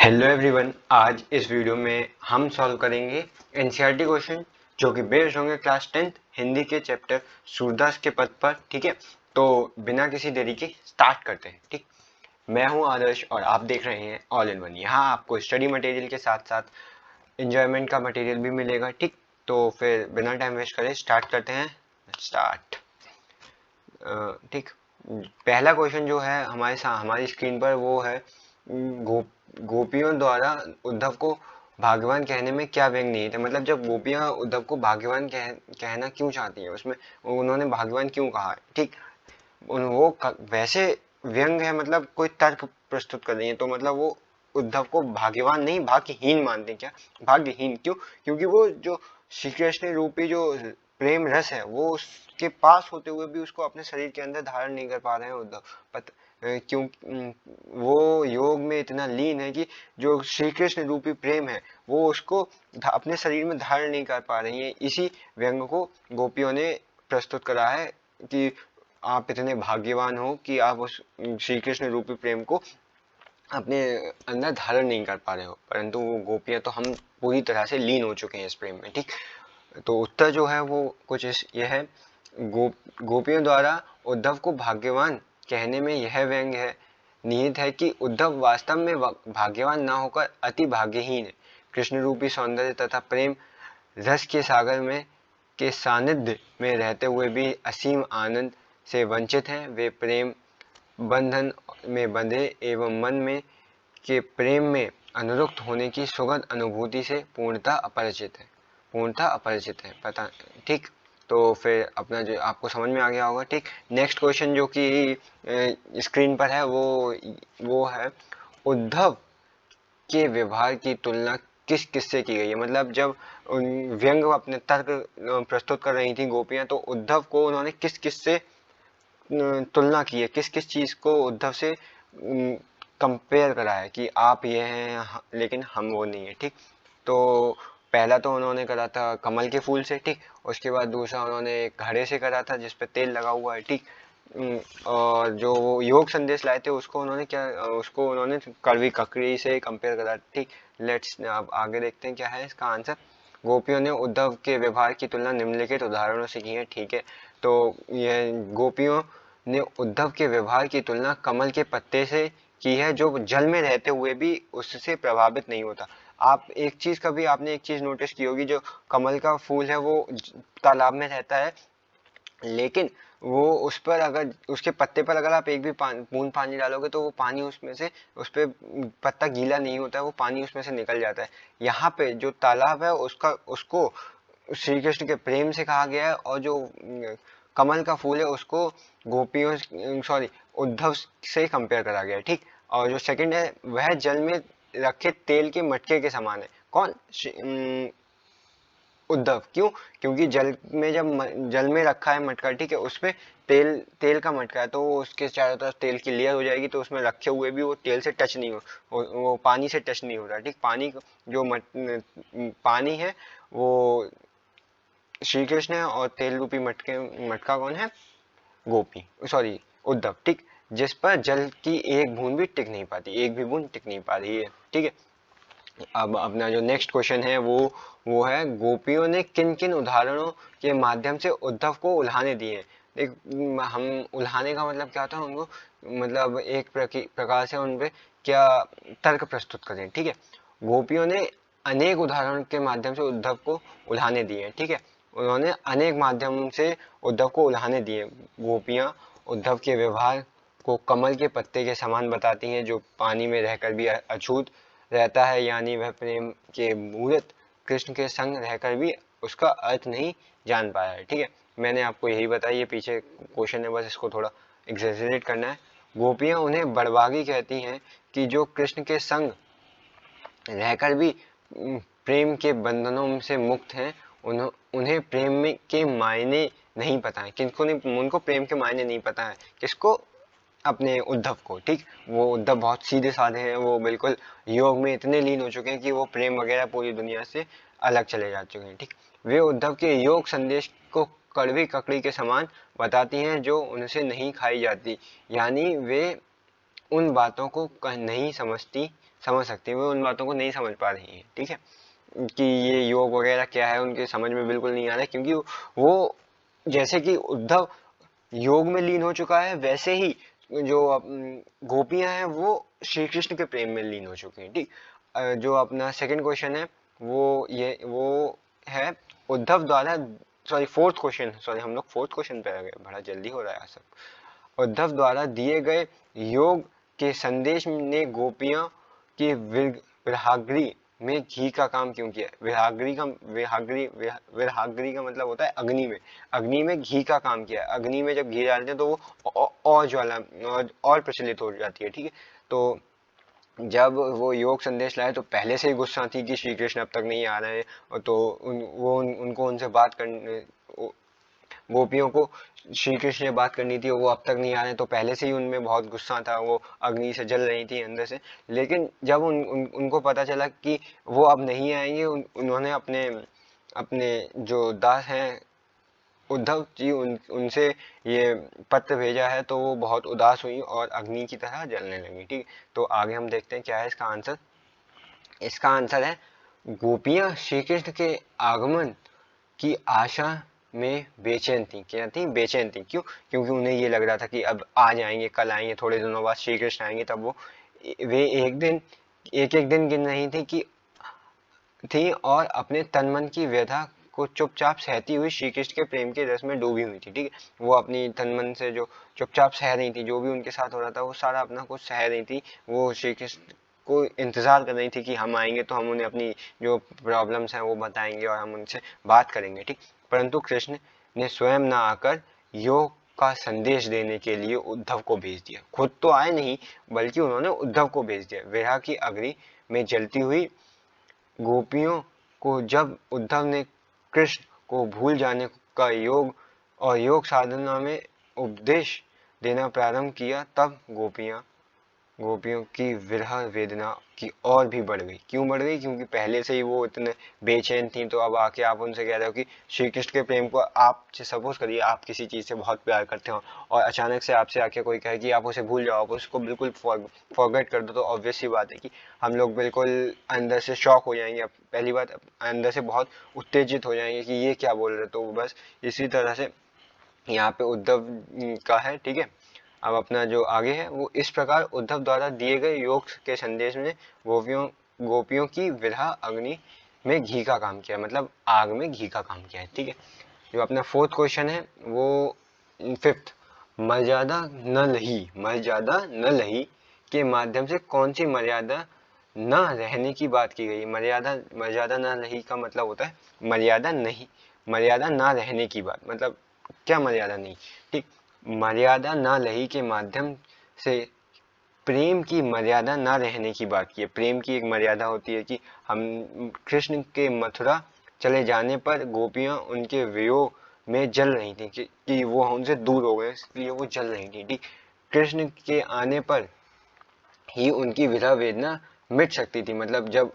Hello everyone, आज इस video में हम सॉल्व करेंगे एनसीईआरटी क्वेश्चन जो कि बेस्ड होंगे क्लास 10th हिंदी के चैप्टर सूरदास के पद पर। ठीक है, तो बिना किसी देरी के स्टार्ट करते हैं। ठीक, मैं हूं आदर्श और आप देख रहे हैं ऑल इन वन। यहाँ आपको स्टडी मटेरियल के साथ साथ इंजॉयमेंट का मटेरियल भी मिलेगा। ठीक, तो फिर बिना टाइम वेस्ट करे स्टार्ट करते हैं। स्टार्ट। ठीक, पहला क्वेश्चन जो है हमारी स्क्रीन पर वो है गोपियों द्वारा उद्धव को भाग्यवान कहने में क्या व्यंग नहीं था। मतलब जब गोपियां उद्धव को भाग्यवान कहना क्यों चाहती हैं, उसमें उन्होंने भाग्यवान क्यों कहा है। ठीक, वैसे व्यंग है, मतलब कोई तर्क प्रस्तुत कर रही है, तो मतलब वो उद्धव को भाग्यवान नहीं भाग्यहीन मानते हैं। क्या भाग्यहीन क्यों? क्योंकि वो जो श्री कृष्ण रूपी जो प्रेम रस है वो उसके पास होते हुए भी उसको अपने शरीर के अंदर धारण नहीं कर पा रहे हैं उद्धव। क्यों? वो योग में इतना लीन है कि जो श्री कृष्ण रूपी प्रेम है वो उसको अपने शरीर में धारण नहीं कर पा रही है। इसी व्यंग को गोपियों ने प्रस्तुत करा है कि आप इतने भाग्यवान हो कि आप उस श्री कृष्ण रूपी प्रेम को अपने अंदर धारण नहीं कर पा रहे हो, परंतु वो गोपियां तो हम पूरी तरह से लीन हो चुके हैं इस प्रेम में। ठीक, तो उत्तर जो है वो कुछ यह है। गोपियों द्वारा उद्धव को भाग्यवान कहने में यह व्यंग है निहित है कि उद्धव वास्तव में भाग्यवान न होकर अति भाग्यहीन है। कृष्ण रूपी सौंदर्य तथा प्रेम रस के सागर में के सानिध्य में रहते हुए भी असीम आनंद से वंचित हैं। वे प्रेम बंधन में बंधे एवं मन में के प्रेम में अनुरक्त होने की सुखद अनुभूति से पूर्णतः अपरिचित है पता। ठीक, तो फिर अपना जो आपको समझ में आ गया होगा। ठीक, नेक्स्ट क्वेश्चन जो कि स्क्रीन पर है वो है उद्धव के व्यवहार की तुलना किस किससे की गई है। मतलब जब व्यंग अपने तर्क प्रस्तुत कर रही थी गोपियां, तो उद्धव को उन्होंने किस किस से तुलना की है, किस किस चीज को उद्धव से कंपेयर करा है कि आप ये हैं लेकिन हम वो नहीं है। ठीक, तो पहला तो उन्होंने करा था कमल के फूल से। ठीक, उसके बाद दूसरा उन्होंने घड़े से करा था जिसपे तेल लगा हुआ है। ठीक, और जो वो योग संदेश लाए थे उसको उन्होंने कड़वी ककड़ी से कंपेयर करा। ठीक, लेट्स अब आगे देखते हैं क्या है इसका आंसर। गोपियों ने उद्धव के व्यवहार की तुलना निम्नलिखित उदाहरणों से की है। ठीक है, तो यह गोपियों ने उद्धव के व्यवहार की तुलना कमल के पत्ते से की है जो जल में रहते हुए भी उससे प्रभावित नहीं होता। आपने एक चीज नोटिस की होगी, जो कमल का फूल है वो तालाब में रहता है, लेकिन वो उस पर अगर उसके पत्ते पर अगर आप एक भी बूंद पानी डालोगे तो वो पानी उसमें से उस पे पत्ता गीला नहीं होता है, वो पानी उसमें से निकल जाता है। यहाँ पे जो तालाब है उसको श्री कृष्ण के प्रेम से कहा गया है, और जो कमल का फूल है उसको उद्धव से कंपेयर करा गया है। ठीक, और जो सेकंड है वह जल में रखे तेल के मटके के समान है। कौन? उद्धव। क्यों? क्योंकि जल में रखा है मटका, ठीक है, उसमें तेल तेल का मटका है, तो वो उसके चारों तरफ तेल की लेयर हो जाएगी, तो उसमें रखे हुए भी वो तेल से टच नहीं वो पानी से टच नहीं हो रहा। ठीक, पानी है वो श्री कृष्ण है, और तेल रूपी मटका कौन है? गोपी, सॉरी उद्धव। ठीक, जिस पर जल की एक बूंद भी टिक नहीं पाती, एक भी बूंद टिक नहीं पा रही है। ठीक है, अब अपना जो नेक्स्ट क्वेश्चन है वो है गोपियों ने किन किन उदाहरणों के माध्यम से उद्धव को उल्हाने दिए। देख, हम उल्हाने का मतलब क्या था उनको, मतलब एक प्रकार से उन पे क्या तर्क प्रस्तुत करें। ठीक है, गोपियों ने अनेक उदाहरणों के माध्यम से उद्धव को उल्हाने दिए। ठीक है, उन्होंने अनेक माध्यम से उद्धव को उल्हाने दिए। गोपियां उद्धव के व्यवहार को कमल के पत्ते के समान बताती हैं जो पानी में रहकर भी अछूत रहता है, यानी वह प्रेम के मूर्त कृष्ण के संग रहकर भी उसका अर्थ नहीं जान पाया है। ठीक है, मैंने आपको यही बताया, ये पीछे क्वेश्चन है, बस इसको थोड़ा एग्जैजरेट करना है। गोपियां उन्हें बड़भागी कहती हैं कि जो कृष्ण के संग रहकर भी प्रेम के बंधनों से मुक्त हैं। उन्हें प्रेम में के मायने नहीं पता है। उनको प्रेम के मायने नहीं पता है। किसको? अपने उद्धव को। ठीक, वो उद्धव बहुत सीधे साधे हैं, वो बिल्कुल योग में इतने लीन हो चुके हैं कि वो प्रेम वगैरह पूरी दुनिया से अलग चले जा चुके हैं। ठीक, वे उद्धव के योग संदेश को कड़वी ककड़ी के समान बताती हैं जो उनसे नहीं खाई जाती, यानी वे उन बातों को नहीं समझ सकती, वो उन बातों को नहीं समझ पा रही है, ठीक है, कि ये योग वगैरह क्या है उनके समझ में बिल्कुल नहीं आ रहा है, क्योंकि वो जैसे कि उद्धव योग में लीन हो चुका है, वैसे ही जो गोपियां हैं वो श्री कृष्ण के प्रेम में लीन हो चुकी हैं, ठीक। जो अपना सेकंड क्वेश्चन है वो है उद्धव द्वारा, सॉरी फोर्थ क्वेश्चन, सॉरी हम लोग फोर्थ क्वेश्चन पे आ गए, बड़ा जल्दी हो रहा है सब। उद्धव द्वारा दिए गए योग के संदेश ने गोपियां की विरहाग्री में घी का काम क्यों किया? विरहाग्री का मतलब होता है अग्नि में, अग्नि में घी का काम किया। अग्नि में जब घी डालते हैं तो वो और ज्वाला और प्रचलित हो जाती है, ठीक है। तो जब वो योग संदेश लाए तो पहले से ही गुस्सा थी कि श्री कृष्ण अब तक नहीं आ रहे, और तो उनको उनसे बात करने, गोपियों को श्री कृष्ण से बात करनी थी, वो अब तक नहीं आ रहे, तो पहले से ही उनमें बहुत गुस्सा था, वो अग्नि से जल रही थी अंदर से। लेकिन जब उनको पता चला कि वो अब नहीं आएंगे, उन्होंने अपने अपने जो दास हैं उद्धव जी उनसे ये पत्र भेजा है, तो वो बहुत उदास हुई और अग्नि की तरह जलने लगी, ठीक। तो आगे हम देखते हैं क्या है इसका आंसर। इसका आंसर है गोपियां श्री कृष्ण के आगमन की आशा में बेचैन थी। क्या थी? बेचैन थी। क्यों? क्योंकि उन्हें ये लग रहा था कि अब आ जाएंगे, कल आएंगे, थोड़े दिनों बाद श्री कृष्ण आएंगे, तब वो वे एक एक दिन गिन रही थी और अपने तन मन की व्यथा को चुपचाप सहती हुई श्री कृष्ण के प्रेम के रस में डूबी हुई थी, ठीक है। वो अपनी तन मन से जो चुपचाप सह रही थी, जो भी उनके साथ हो रहा था वो सारा अपना कुछ सह रही थी। वो श्री कृष्ण को इंतजार कर रही थी कि हम आएंगे तो हम उन्हें अपनी जो प्रॉब्लम्स हैं वो बताएंगे और हम उनसे बात करेंगे, ठीक। परंतु कृष्ण ने स्वयं न आकर योग का संदेश देने के लिए उद्धव को भेज दिया। खुद तो आए नहीं, बल्कि उन्होंने उद्धव को भेज दिया। विरह की अग्नि में जलती हुई गोपियों को जब उद्धव ने कृष्ण को भूल जाने का योग और योग साधना में उपदेश देना प्रारंभ किया, तब गोपियों की विरह वेदना की और भी बढ़ गई। क्यों बढ़ गई? क्योंकि पहले से ही वो इतने बेचैन थी, तो अब आके आप उनसे कह रहे हो कि श्री कृष्ण के प्रेम को आप सपोज करिए आप किसी चीज से बहुत प्यार करते हो और अचानक से आपसे आके कोई कहे कि आप उसे भूल जाओ, आप उसको बिल्कुल फॉरगेट कर दो, तो ऑब्वियस सी बात है कि हम लोग बिल्कुल अंदर से शॉक हो जाएंगे। पहली बात, अंदर से बहुत उत्तेजित हो जाएंगे कि ये क्या बोल रहे। तो बस इसी तरह से यहाँ पे उद्धव का है, ठीक है। अब अपना जो आगे है वो इस प्रकार उद्धव द्वारा दिए गए योग के संदेश में गोपियों की विरह अग्नि में घी का काम किया, मतलब आग में घी का काम किया है, ठीक है। जो अपना फोर्थ क्वेश्चन है वो फिफ्थ, मर्यादा न लही के माध्यम से कौन सी मर्यादा न रहने की बात की गई। मर्यादा न रही का मतलब होता है मर्यादा ना रहने की बात, मतलब क्या मर्यादा नहीं, ठीक। मर्यादा ना रही के माध्यम से प्रेम की मर्यादा ना रहने की बात की है। प्रेम की एक मर्यादा होती है कि हम कृष्ण के मथुरा चले जाने पर गोपियां उनके वियोग में जल रही थी, कि वो उनसे दूर हो गए, इसलिए वो जल रही थी, ठीक। कृष्ण के आने पर ही उनकी विरह वेदना मिट सकती थी। मतलब जब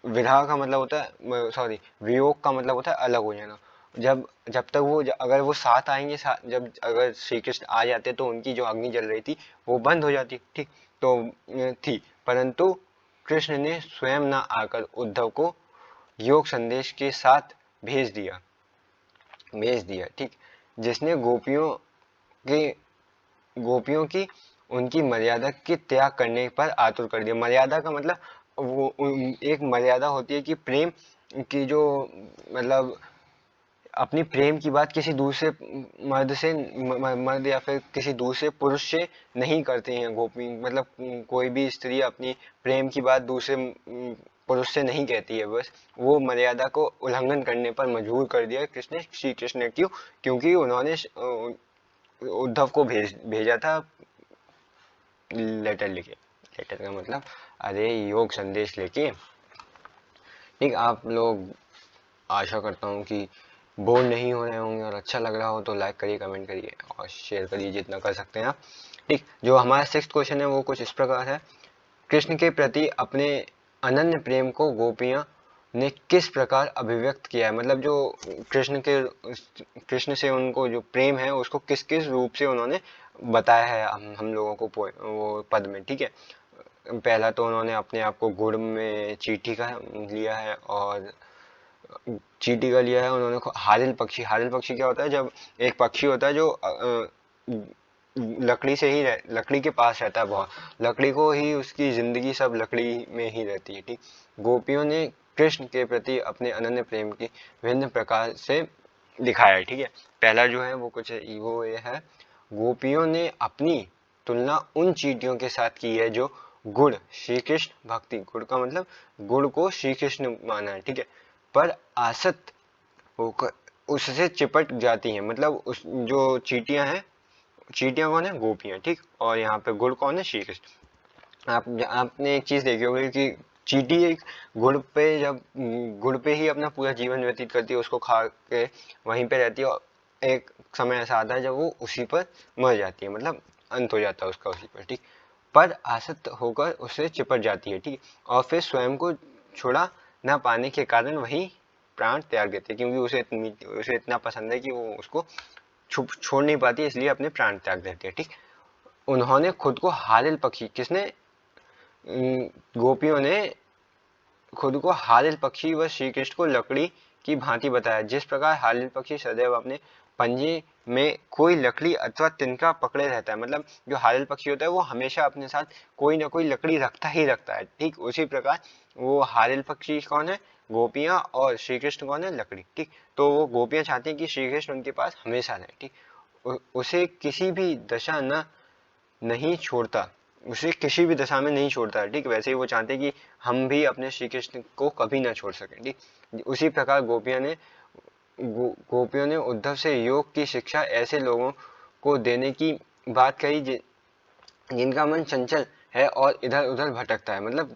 विरह का मतलब होता है, सॉरी, वियोग का मतलब होता है अलग हो जाना। जब तक वो अगर वो साथ आएंगे, जब अगर श्री कृष्ण आ जाते तो उनकी जो अग्नि जल रही थी वो बंद हो जाती, ठीक। तो थी, परंतु कृष्ण ने स्वयं न आकर उद्धव को योग संदेश के साथ भेज दिया, ठीक। जिसने के गोपियों की उनकी मर्यादा के त्याग करने पर आतुर कर दिया। मर्यादा का मतलब एक मर्यादा होती है कि प्रेम की जो, मतलब अपनी प्रेम की बात किसी दूसरे मर्द या फिर किसी दूसरे पुरुष से नहीं करती हैं गोपी। मतलब कोई भी स्त्री अपनी प्रेम की बात दूसरे पुरुष से नहीं कहती है। बस वो मर्यादा को उल्लंघन करने पर मजबूर कर दिया श्री कृष्ण ने। क्यों? क्योंकि उन्होंने उद्धव को भेजा था लेटर लेके। लेटर का मतलब अरे योग संदेश लेके, ठीक। आप लोग, आशा करता हूँ कि बोर नहीं हो रहे होंगे, और अच्छा लग रहा हो तो लाइक करिए, कमेंट करिए और शेयर करिए जितना कर सकते हैं आप, ठीक। जो हमारा सिक्स्थ क्वेश्चन है वो कुछ इस प्रकार है। कृष्ण के प्रति अपने अनन्य प्रेम को गोपियां ने किस प्रकार अभिव्यक्त किया है। मतलब जो कृष्ण से उनको जो प्रेम है उसको किस किस रूप से उन्होंने बताया है हम लोगों को वो पद में, ठीक है। पहला तो उन्होंने अपने आप को गुड़ में चींटी का लिया है, और चींटी का लिया है उन्होंने हारिल पक्षी क्या होता है, जब एक पक्षी होता है जो लकड़ी के पास रहता है, बहुत लकड़ी को ही उसकी जिंदगी सब लकड़ी में ही रहती है, ठीक। गोपियों ने कृष्ण के प्रति अपने अनन्य प्रेम की विभिन्न प्रकार से दिखाया है, ठीक है। पहला जो है वो कुछ वो ये है, गोपियों ने अपनी तुलना उन चींटियों के साथ की है जो गुड़ श्री कृष्ण भक्ति, गुड़ का मतलब गुड़ को श्री कृष्ण माना है, ठीक है, पर आसक्त होकर उससे चिपट जाती हैं। मतलब उस जो चींटियां हैं, चींटियां कौन है, गोपियां, ठीक। और यहाँ पे गुड़ कौन है, श्री कृष्ण। आपने एक चीज देखी होगी कि चींटी एक गुड़ पे ही अपना पूरा जीवन व्यतीत करती है, उसको खा के वहीं पे रहती है, और एक समय ऐसा आता है जब वो उसी पर मर जाती है, मतलब अंत हो जाता है उसका उसी पर, ठीक। पर आसक्त होकर उससे चिपट जाती है, ठीक। और फिर स्वयं को छोड़ा न पाने के कारण वही प्राण त्याग देती है, क्योंकि उसे इतना पसंद है कि वो उसको छोड़ नहीं पाती, इसलिए अपने प्राण त्याग देती है, ठीक। उन्होंने खुद को हारिल पक्षी, किसने, गोपियों ने खुद को हारिल पक्षी व श्री कृष्ण को लकड़ी की भांति बताया। जिस प्रकार हारिल पक्षी सदैव अपने पंजे में कोई लकड़ी अथवा तिनका पकड़े रहता है, मतलब जो हारिल पक्षी होता है वो हमेशा अपने साथ कोई ना कोई लकड़ी रखता ही रखता है, ठीक। उसी प्रकार वो हारिल पक्षी कौन है, गोपियां, और श्री कृष्ण कौन है, लकड़ी, ठीक। तो वो गोपियां चाहती हैं कि श्री कृष्ण उनके पास हमेशा रहे, ठीक। उसे किसी भी दशा न नहीं छोड़ता, उसे किसी भी दशा में नहीं छोड़ता है, ठीक। वैसे ही वो चाहते हैं कि हम भी अपने श्री कृष्ण को कभी ना छोड़ सकें, ठीक। उसी प्रकार गोपियों ने उद्धव से योग की शिक्षा ऐसे लोगों को देने की बात कही जिनका मन चंचल है और इधर उधर भटकता है। मतलब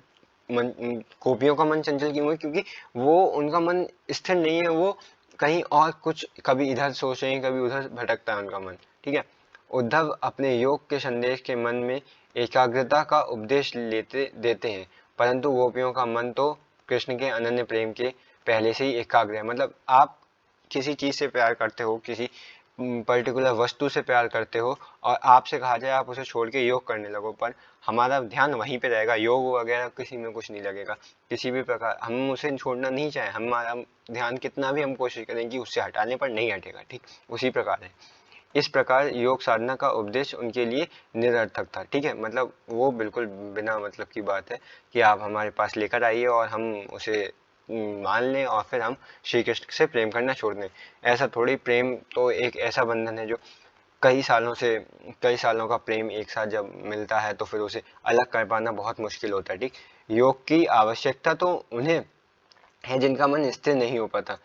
गोपियों का मन चंचल क्यों है, क्योंकि वो उनका मन स्थिर नहीं है, वो कहीं और कुछ, कभी इधर सोच रहे हैं, कभी उधर भटकता है उनका मन, ठीक है। उद्धव अपने योग के संदेश के मन में एकाग्रता का उपदेश लेते देते हैं, परंतु गोपियों का मन तो कृष्ण के अनन्य प्रेम के पहले से ही एकाग्र है। मतलब आप किसी चीज से प्यार करते हो, किसी पर्टिकुलर वस्तु से प्यार करते हो, और आपसे कहा जाए आप उसे छोड़ के योग करने लगो, पर हमारा ध्यान वहीं पे रहेगा, योग वगैरह किसी में कुछ नहीं लगेगा, किसी भी प्रकार हम उसे छोड़ना नहीं चाहे, हमारा ध्यान कितना भी हम कोशिश करें कि उससे हटाने पर नहीं हटेगा, ठीक। उसी प्रकार है, इस प्रकार योग साधना का उपदेश उनके लिए निरर्थक था, ठीक है। मतलब वो बिल्कुल बिना मतलब की बात है कि आप हमारे पास लेकर आइए और हम उसे मान लें और फिर हम श्री कृष्ण से प्रेम करना छोड़ दें। ऐसा थोड़ी, प्रेम तो एक ऐसा बंधन है जो कई सालों का प्रेम एक साथ जब मिलता है तो फिर उसे अलग कर पाना बहुत मुश्किल होता है, ठीक। योग की आवश्यकता तो उन्हें है जिनका मन स्थिर नहीं हो पाता,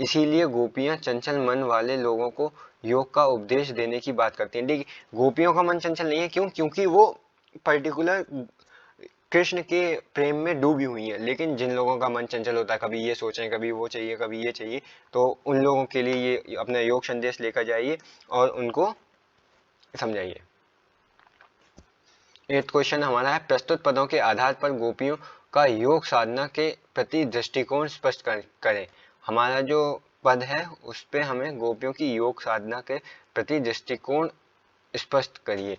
इसीलिए गोपियां चंचल मन वाले लोगों को योग का उपदेश देने की बात करती हैं। देखिए गोपियों का मन चंचल नहीं है, क्यों, क्योंकि वो पर्टिकुलर कृष्ण के प्रेम में डूबी हुई है। लेकिन जिन लोगों का मन चंचल होता है, कभी ये सोचें, कभी वो चाहिए, कभी ये चाहिए, तो उन लोगों के लिए ये अपना योग संदेश लेकर जाइए और उनको समझाइए। 8th क्वेश्चन हमारा है, प्रस्तुत पदों के आधार पर गोपियों का योग साधना के प्रति दृष्टिकोण स्पष्ट करें। हमारा जो पद है उस पे हमें गोपियों की योग साधना के प्रति दृष्टिकोण स्पष्ट करिए।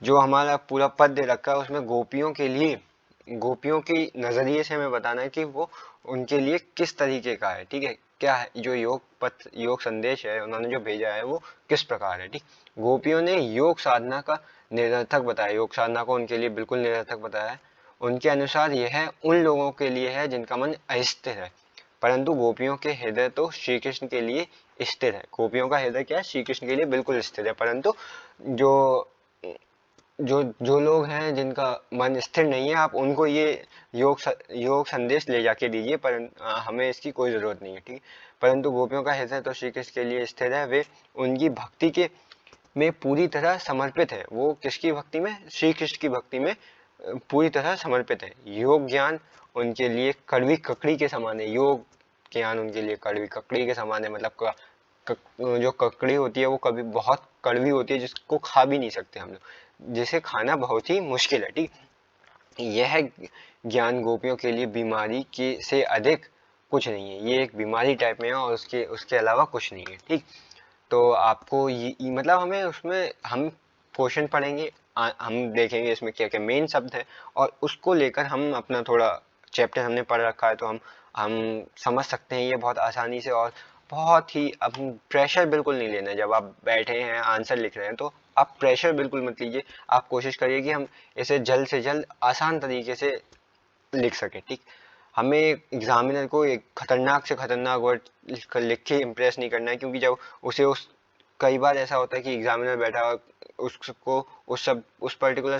जो हमारा पूरा पद दे रखा है उसमें गोपियों के लिए, गोपियों के नजरिए से हमें बताना है कि वो उनके लिए किस तरीके का है, ठीक है। क्या है जो योग संदेश है उन्होंने जो भेजा है वो किस प्रकार है, ठीक। गोपियों ने योग साधना का निरर्थक बताया, योग साधना को उनके लिए बिल्कुल निरर्थक बताया है। उनके अनुसार यह उन लोगों के लिए है जिनका मन अस्थिर है, परंतु गोपियों के हृदय तो श्री कृष्ण के लिए स्थिर है। गोपियों का हृदय क्या है, श्री कृष्ण के लिए बिल्कुल स्थिर है, परंतु जो जो जो लोग हैं जिनका मन स्थिर नहीं है, आप उनको ये योग संदेश ले जाके दीजिए, पर हमें इसकी कोई जरूरत नहीं है, ठीक। परंतु गोपियों का हृदय तो श्री कृष्ण के लिए स्थिर है, वे उनकी भक्ति के में पूरी तरह समर्पित है। वो किसकी भक्ति में, श्री कृष्ण की भक्ति में पूरी तरह समर्पित है। योग ज्ञान उनके लिए कड़वी ककड़ी के समान है, योग ज्ञान उनके लिए कड़वी ककड़ी के समान है। मतलब जो ककड़ी होती है वो कभी बहुत कड़वी होती है, जिसको खा भी नहीं सकते हम लोग, जिसे खाना बहुत ही मुश्किल है, ठीक। यह ज्ञान गोपियों के लिए बीमारी के से अधिक कुछ नहीं है, ये एक बीमारी टाइप में है और उसके उसके अलावा कुछ नहीं है, ठीक। तो आपको मतलब हमें उसमें हम क्वेश्चन पढ़ेंगे, हम देखेंगे इसमें क्या क्या मेन शब्द है, और उसको लेकर हम अपना थोड़ा चैप्टर हमने पढ़ रखा है तो हम समझ सकते हैं ये बहुत आसानी से। और बहुत ही, अब प्रेशर बिल्कुल नहीं लेना है। जब आप बैठे हैं आंसर लिख रहे हैं तो आप प्रेशर बिल्कुल मत लीजिए। आप कोशिश करिए कि हम इसे जल्द से जल्द आसान तरीके से लिख सके, ठीक। हमें एग्जामिनर को एक खतरनाक से खतरनाक वर्ड लिख के इम्प्रेस नहीं करना है, क्योंकि जब उसे उस कई बार ऐसा होता है कि एग्जामिनर बैठा और उसको उस पर्टिकुलर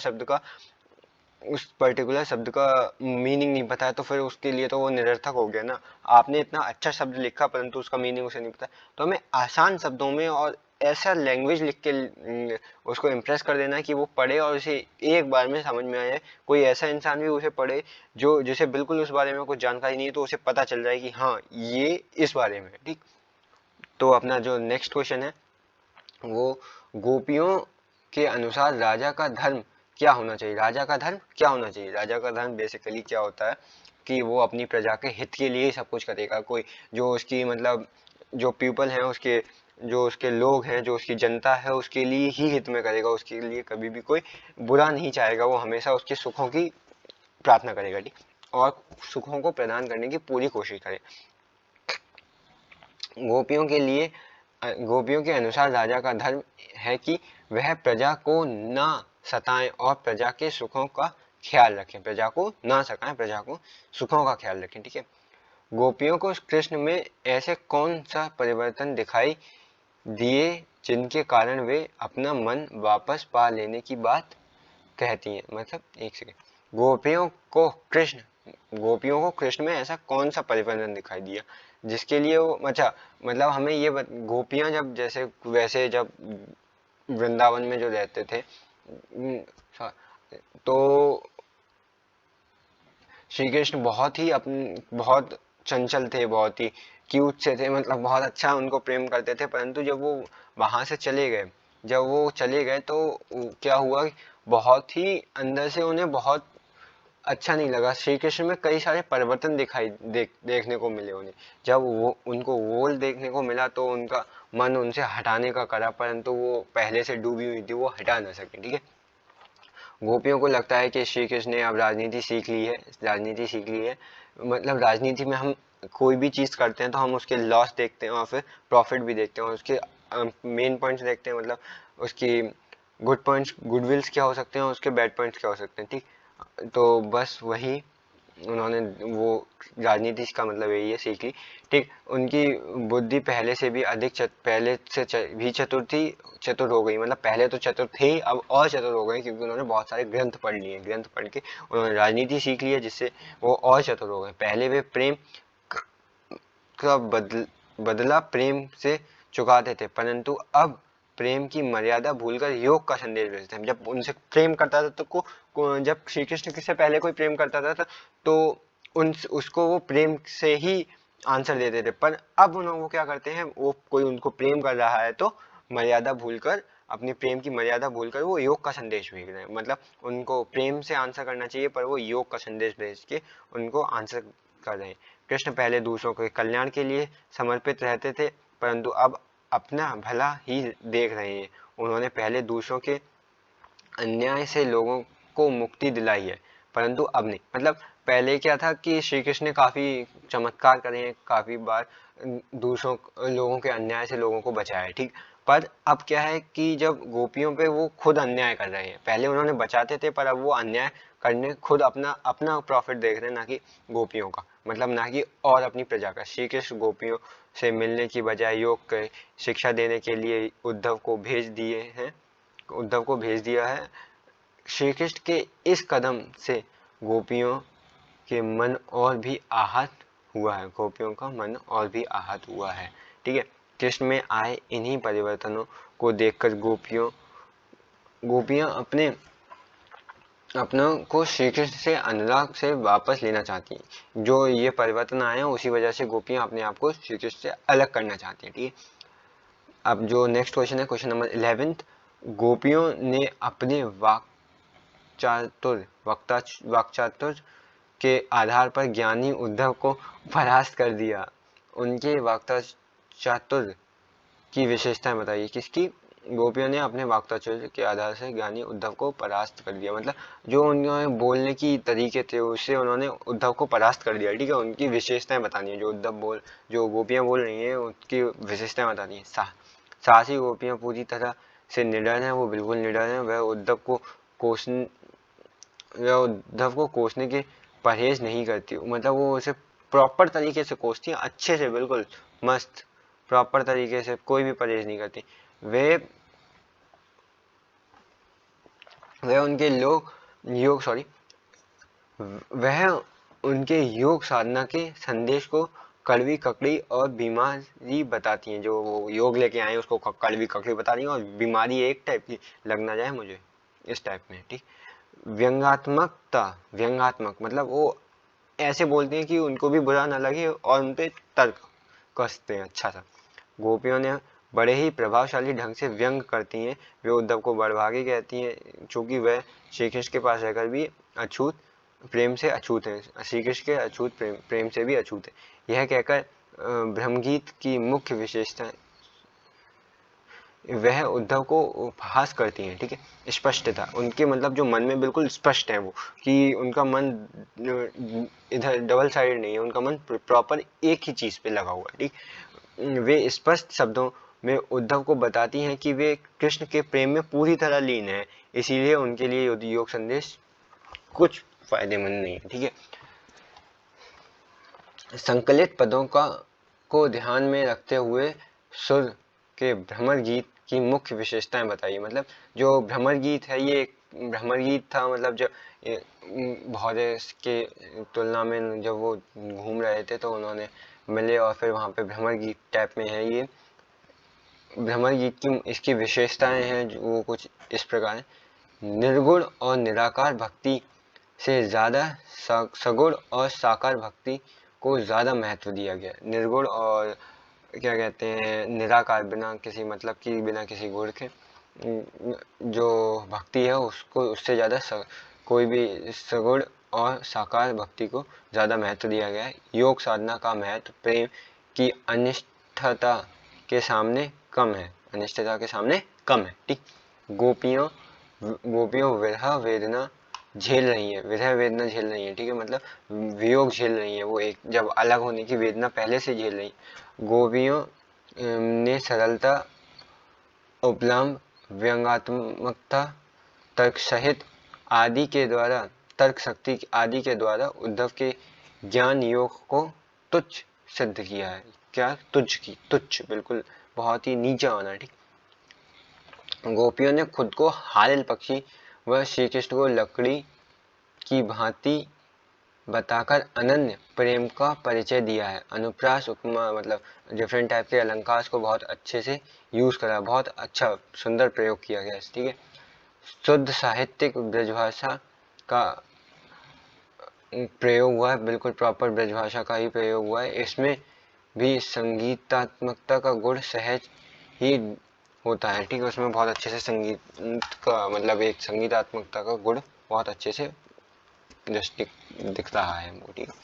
शब्द का मीनिंग नहीं पता है, तो फिर उसके लिए तो वो निरर्थक हो गया ना। आपने इतना अच्छा शब्द लिखा परंतु उसका मीनिंग उसे नहीं पता। तो हमें आसान शब्दों में और ऐसा लैंग्वेज लिख के उसको इम्प्रेस कर देना है कि वो पढ़े और उसे एक बार में समझ में आ जाए। कोई ऐसा इंसान भी उसे पढ़े जो जिसे बिल्कुल उस बारे में कुछ जानकारी नहीं है, तो उसे पता चल जाए कि हाँ ये इस बारे में है, ठीक। तो अपना जो नेक्स्ट क्वेश्चन है वो, गोपियों के अनुसार राजा का धर्म क्या होना चाहिए। राजा का धर्म क्या होना चाहिए। राजा का धर्म बेसिकली क्या होता है कि वो अपनी प्रजा के हित के लिए ही सब कुछ करेगा। कोई जो उसकी मतलब जो पीपल हैं, उसके जो उसके लोग हैं, जो उसकी जनता है, उसके लिए ही हित में करेगा। उसके लिए कभी भी कोई बुरा नहीं चाहेगा। वो हमेशा उसके सुखों की प्रार्थना करेगा, ठीक, और सुखों को प्रदान करने की पूरी कोशिश करे। गोपियों के लिए गोपियों के अनुसार राजा का धर्म है कि वह प्रजा को न सताएं और प्रजा के सुखों का ख्याल रखें। प्रजा को ना सताएं, प्रजा को सुखों का ख्याल रखें, ठीक है। गोपियों को कृष्ण में ऐसे कौन सा परिवर्तन दिखाई दिए जिनके कारण वे अपना मन वापस पा लेने की बात कहती हैं। मतलब एक सेकेंड, गोपियों को कृष्ण में ऐसा कौन सा परिवर्तन दिखाई दिया जिसके लिए वो, अच्छा मतलब हमें ये गोपियां जब जैसे वैसे जब वृंदावन में जो रहते थे, तो श्री कृष्ण बहुत चंचल थे, बहुत ही क्यूट से थे, मतलब बहुत अच्छा उनको प्रेम करते थे। परंतु जब वो वहां से चले गए तो क्या हुआ, बहुत ही अंदर से उन्हें बहुत अच्छा नहीं लगा। श्री कृष्ण में कई सारे परिवर्तन देखने को मिले उन्हें। जब वो उनको वो देखने को मिला तो उनका मन उनसे हटाने का करा, परंतु वो पहले से डूबी हुई थी, वो हटा ना सके, ठीक है। गोपियों को लगता है कि श्री कृष्ण ने अब राजनीति सीख ली है। मतलब राजनीति में हम कोई भी चीज करते हैं तो हम उसके लॉस देखते हैं और फिर प्रॉफिट भी देखते हैं, और उसके मेन पॉइंट्स देखते हैं। मतलब उसकी गुड पॉइंट्स, गुडविल्स क्या हो सकते हैं, उसके बैड पॉइंट्स क्या हो सकते हैं, ठीक। तो बस वही उन्होंने वो राजनीति का मतलब यही है, सीख ली, ठीक। उनकी बुद्धि पहले से भी चतुर हो गई। मतलब पहले तो चतुर थे, अब और चतुर हो गए, क्योंकि उन्होंने बहुत सारे ग्रंथ पढ़ लिए। ग्रंथ पढ़ के उन्होंने राजनीति सीख ली है, जिससे वो और चतुर हो गए। पहले वे प्रेम का बदला प्रेम से चुकाते थे, परंतु अब प्रेम की मर्यादा भूलकर योग का संदेश भेजते हैं। जब उनसे प्रेम करता था तो जब श्री कृष्ण से पहले कोई प्रेम करता था तो उसको वो प्रेम से ही आंसर देते थे। पर अब वो क्या करते हैं, वो कोई उनको प्रेम कर रहा है तो मर्यादा भूलकर, अपनी प्रेम की मर्यादा भूलकर वो योग का संदेश भेज रहे हैं। मतलब उनको प्रेम से आंसर करना चाहिए, पर वो योग का संदेश भेज के उनको आंसर कर रहे हैं। कृष्ण पहले दूसरों के कल्याण के लिए समर्पित रहते थे, परंतु अब अपना भला ही देख रहे हैं। उन्होंने पहले दूसरों के अन्याय से लोगों को मुक्ति दिलाई है, परंतु अब नहीं। मतलब पहले क्या था कि श्री कृष्ण ने काफी चमत्कार करे हैं, काफी बार दूसरों लोगों के अन्याय से लोगों को बचाया है, ठीक। पर अब क्या है कि जब गोपियों पे वो खुद अन्याय कर रहे हैं, पहले उन्होंने बचाते थे पर अब वो अन्याय करने खुद अपना अपना प्रॉफिट देख रहे हैं, ना कि गोपियों का, मतलब ना कि और अपनी प्रजा का। श्री कृष्ण गोपियों से मिलने की बजाय योग की शिक्षा देने के लिए उद्धव को भेज दिया है। श्री कृष्ण के इस कदम से गोपियों के मन और भी आहत हुआ है। गोपियों का मन और भी आहत हुआ है, ठीक है। कृष्ण में आए इन्हीं परिवर्तनों को देखकर गोपियां अपनों को श्री कृष्ण से अनुराग से वापस लेना चाहती हैं। जो ये परिवर्तन आए हैं उसी वजह से गोपियां अपने आप को श्री कृष्ण से अलग करना चाहती हैं, ठीक है। अब जो नेक्स्ट क्वेश्चन है, क्वेश्चन नंबर 11, गोपियों ने अपने वाक्चातुर के आधार पर ज्ञानी उद्धव को परास्त कर दिया। उनके वाक्चातुर की विशेषताएं बताइए। किसकी? गोपियों ने अपने वाक्चातुर्य के आधार से ज्ञानी उद्धव को परास्त कर दिया। मतलब जो उन्होंने बोलने की तरीके थे उससे उन्होंने उद्धव को परास्त कर दिया। ठीक है, उनकी विशेषताएं बतानी है, जो गोपियां बोल रही हैं उनकी विशेषताएं बतानी है। साहसी गोपियां पूरी तरह से निडर हैं, वो बिल्कुल निडर हैं। वह उद्धव को कोसने के परहेज नहीं करती, मतलब वो उसे प्रॉपर तरीके से कोसती है, अच्छे से, बिल्कुल मस्त प्रॉपर तरीके से, कोई भी परहेज नहीं करती। वे वह उनके लोग योग सॉरी वह उनके योग साधना के संदेश को कड़वी ककड़ी और बीमारी बताती हैं। जो वो योग लेके आए उसको कड़वी ककड़ी बता रही हैं, और बीमारी एक टाइप की लग ना जाए मुझे, इस टाइप में। ठीक, व्यंग्यात्मक मतलब वो ऐसे बोलते हैं कि उनको भी बुरा ना लगे और उन पे तर्क कसते हैं अच्छा सा। गोपियों ने बड़े ही प्रभावशाली ढंग से व्यंग करती हैं। वे उद्धव को बड़भागी कहती हैं, चूंकि वह श्री कृष्ण के पास रहकर भी अछूत प्रेम से अछूत है, श्री कृष्ण के अछूत प्रेम से भी अछूत है। यह कहकर ब्रह्मगीत की मुख्य विशेषता वह उद्धव को उपहास करती हैं। ठीक है, स्पष्टता उनके मतलब जो मन में बिल्कुल स्पष्ट है वो, कि उनका मन इधर डबल साइडेड नहीं है, उनका मन प्रॉपर एक ही चीज पे लगा हुआ है। ठीक, वे स्पष्ट शब्दों में उद्धव को बताती हैं कि वे कृष्ण के प्रेम में पूरी तरह लीन है, इसीलिए उनके लिए योग संदेश कुछ फायदेमंद नहीं है। ठीक है, संकलित पदों को ध्यान में रखते हुए सुर के भ्रमर गीत की मुख्य विशेषताएं बताइए। मतलब जो भ्रमर गीत है, ये भ्रमर गीत था, मतलब जो भौरे के तुलना में जब वो घूम रहे थे तो उन्होंने मिले और फिर वहाँ पे भ्रमर गीत टाइप में है। ये भ्रमर गीत की इसकी विशेषताएं हैं वो कुछ इस प्रकार है। निर्गुण और निराकार भक्ति से ज्यादा सगुण और साकार भक्ति को ज्यादा महत्व दिया गया। निर्गुण और क्या कहते हैं, निराकार, बिना किसी मतलब की, बिना किसी गुण के जो भक्ति है उसको उससे ज्यादा कोई भी सगुण और साकार भक्ति को ज्यादा महत्व दिया गया है। योग साधना का महत्व प्रेम की अनिष्ठता के सामने कम है, अनिष्ठता के सामने कम है। ठीक, गोपियों गोपियों विरह वेदना झेल रही है, विरह वेदना झेल रही है। ठीक है, मतलब वियोग झेल रही है, वो एक जब अलग होने की वेदना पहले से झेल रही। गोपियों ने सरलता, उपलम्ब, व्यंग्यात्मकता, तर्क सहित आदि के द्वारा तर्क शक्ति आदि के द्वारा उद्धव के ज्ञान योग को तुच्छ सिद्ध किया है। क्या तुच्छ बिल्कुल बहुत ही नीचा होना। ठीक, गोपियों ने खुद को हारिल पक्षी व श्री कृष्ण को लकड़ी की भांति बताकर अनन्य प्रेम का परिचय दिया है। अनुप्रास, उपमा, मतलब डिफरेंट टाइप के अलंकार को बहुत अच्छे से यूज करा, बहुत अच्छा सुंदर प्रयोग किया गया है। ठीक है, शुद्ध साहित्यिक ब्रजभाषा का प्रयोग हुआ है, बिल्कुल प्रॉपर ब्रजभाषा का ही प्रयोग हुआ है। इसमें भी संगीतात्मकता का गुण सहज ही होता है। ठीक है, उसमें बहुत अच्छे से संगीत का मतलब एक संगीतात्मकता का गुण बहुत अच्छे से दृष्टि दिख रहा है हमको। ठीक है,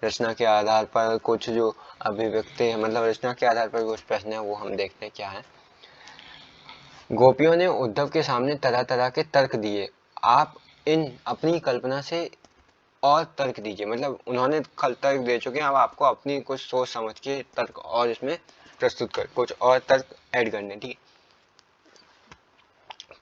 रचना के आधार पर कुछ जो अभिव्यक्ति है, मतलब रचना के आधार पर कुछ प्रश्न है वो हम देखते हैं क्या है। गोपियों ने उद्धव के सामने तरह तरह के तर्क दिए, आप इन अपनी कल्पना से और तर्क दीजिए। मतलब उन्होंने कल तर्क दे चुके हैं, अब आपको अपनी कुछ सोच समझ के तर्क और इसमें प्रस्तुत कर, कुछ और तर्क ऐड करने। ठीक है,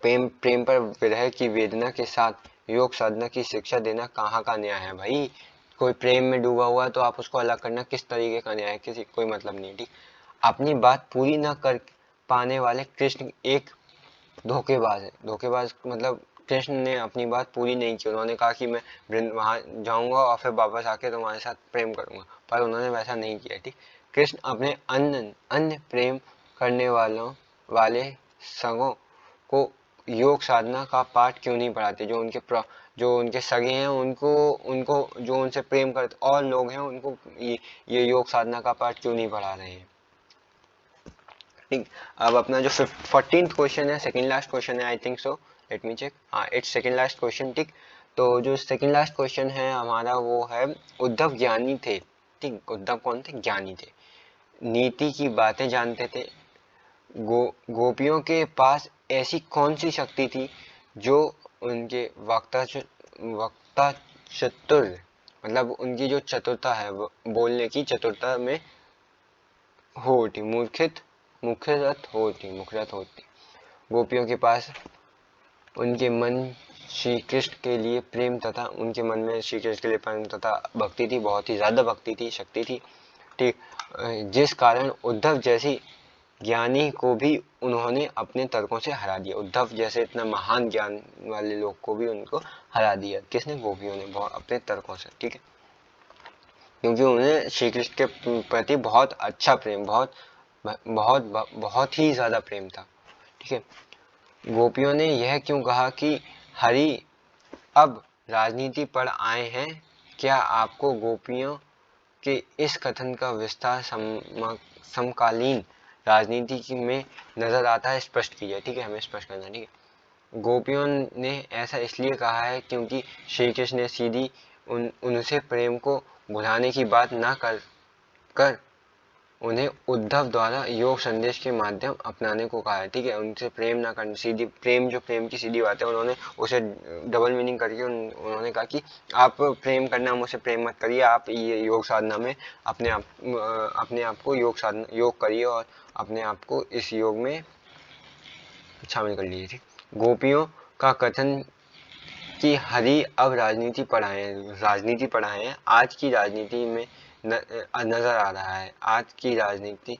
प्रेम पर विरह की वेदना के साथ योग साधना की शिक्षा देना कहाँ का न्याय है भाई। कोई प्रेम में डूबा हुआ है तो आप उसको अलग करना किस तरीके का न्याय है, किसी कोई मतलब नहीं। ठीक, अपनी बात पूरी न कर पाने वाले कृष्ण एक धोखेबाज है। धोखेबाज मतलब कृष्ण ने अपनी बात पूरी नहीं की, उन्होंने कहा कि मैं वहां जाऊंगा और फिर वापस आके तुम्हारे साथ प्रेम करूंगा, पर उन्होंने वैसा नहीं किया। ठीक, कृष्ण अपने अन्य अन्य प्रेम करने वाले संगों को योग साधना का पाठ क्यों नहीं पढ़ाते। जो उनके सगे हैं उनको उनको जो उनसे प्रेम करते और लोग हैं उनको ये योग साधना का पाठ क्यों नहीं पढ़ा रहे हैं। ठीक, अब अपना जो 14th क्वेश्चन है, सेकंड लास्ट क्वेश्चन है, I think so, let me check, हाँ इट्स सेकंड लास्ट क्वेश्चन। ठीक, तो जो सेकंड लास्ट क्वेश्चन है हमारा वो है, उद्धव ज्ञानी थे। ठीक, उद्धव कौन थे, ज्ञानी थे, नीति की बातें जानते थे, गोपियों के पास ऐसी कौन सी शक्ति थी जो उनके वक्ता चतुर, मतलब उनकी जो चतुरता है वो बोलने की चतुरता में होती, मुखरत होती। गोपियों के पास उनके मन श्री कृष्ण के लिए प्रेम तथा उनके मन में श्री कृष्ण के लिए प्रेम तथा भक्ति थी, बहुत ही ज्यादा भक्ति थी, शक्ति थी, ठीक। जिस कारण उद्धव जैसी ज्ञानी को भी उन्होंने अपने तर्कों से हरा दिया। उद्धव जैसे इतना महान ज्ञान वाले लोग को भी उनको हरा दिया। किसने? गोपियों ने, बहुत अपने तर्कों से, ठीक है, क्योंकि उन्हें श्री कृष्ण के प्रति बहुत अच्छा प्रेम, बहुत बहुत बहुत ही ज्यादा प्रेम था, ठीक है। गोपियों ने यह क्यों कहा कि हरि अब राजनीति पर आए हैं? क्या आपको गोपियों के इस कथन का विस्तार समकालीन राजनीति में नजर आता है? स्पष्ट कीजिए, ठीक है, हमें स्पष्ट करना, ठीक है। गोपियों ने ऐसा इसलिए कहा है क्योंकि श्री कृष्ण ने सीधी उनसे प्रेम को बुझाने की बात ना कर उन्हें उद्धव द्वारा योग संदेश के माध्यम अपनाने को कहा है, ठीक है। उनसे प्रेम ना करना, सीधी प्रेम, जो प्रेम की सीधी बात है, उन्होंने उसे डबल मीनिंग करके उन्होंने कहा कि आप प्रेम करना, मुझसे प्रेम मत करिए, आप ये योग साधना में अपने आप को योग करिए और अपने आप को इस योग में शामिल कर लीजिए, ठीक। गोपियों का कथन कि हरि अब राजनीति पढ़ाए हैं, आज की राजनीति में नजर आ रहा है। आज की राजनीति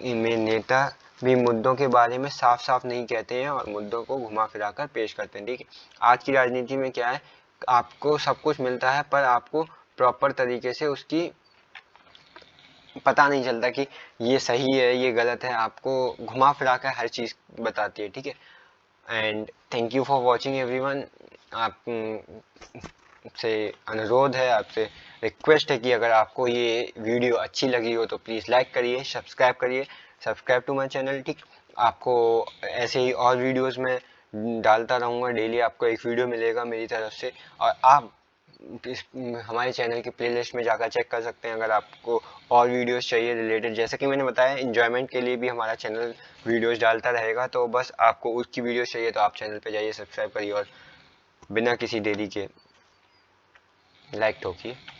में नेता भी मुद्दों के बारे में साफ साफ नहीं कहते हैं और मुद्दों को घुमा फिरा कर पेश करते हैं, ठीक है। आज की राजनीति में क्या है, आपको सब कुछ मिलता है पर आपको प्रॉपर तरीके से उसकी पता नहीं चलता कि ये सही है, ये गलत है, आपको घुमा फिरा कर हर चीज बताती है, ठीक है। And thank you for watching everyone. आप से अनुरोध है, आपसे रिक्वेस्ट है कि अगर आपको ये वीडियो अच्छी लगी हो तो प्लीज़ लाइक करिए, सब्सक्राइब टू माय चैनल, ठीक। आपको ऐसे ही और वीडियोस में डालता रहूँगा, डेली आपको एक वीडियो मिलेगा मेरी तरफ से, और आप हमारे चैनल की प्लेलिस्ट में जाकर चेक कर सकते हैं अगर आपको और वीडियोस चाहिए रिलेटेड। जैसे कि मैंने बताया, एंजॉयमेंट के लिए भी हमारा चैनल वीडियोस डालता रहेगा, तो बस आपको उसकी वीडियोस चाहिए तो आप चैनल पे जाइए, सब्सक्राइब करिए और बिना किसी देरी के लाइक ठोकिए।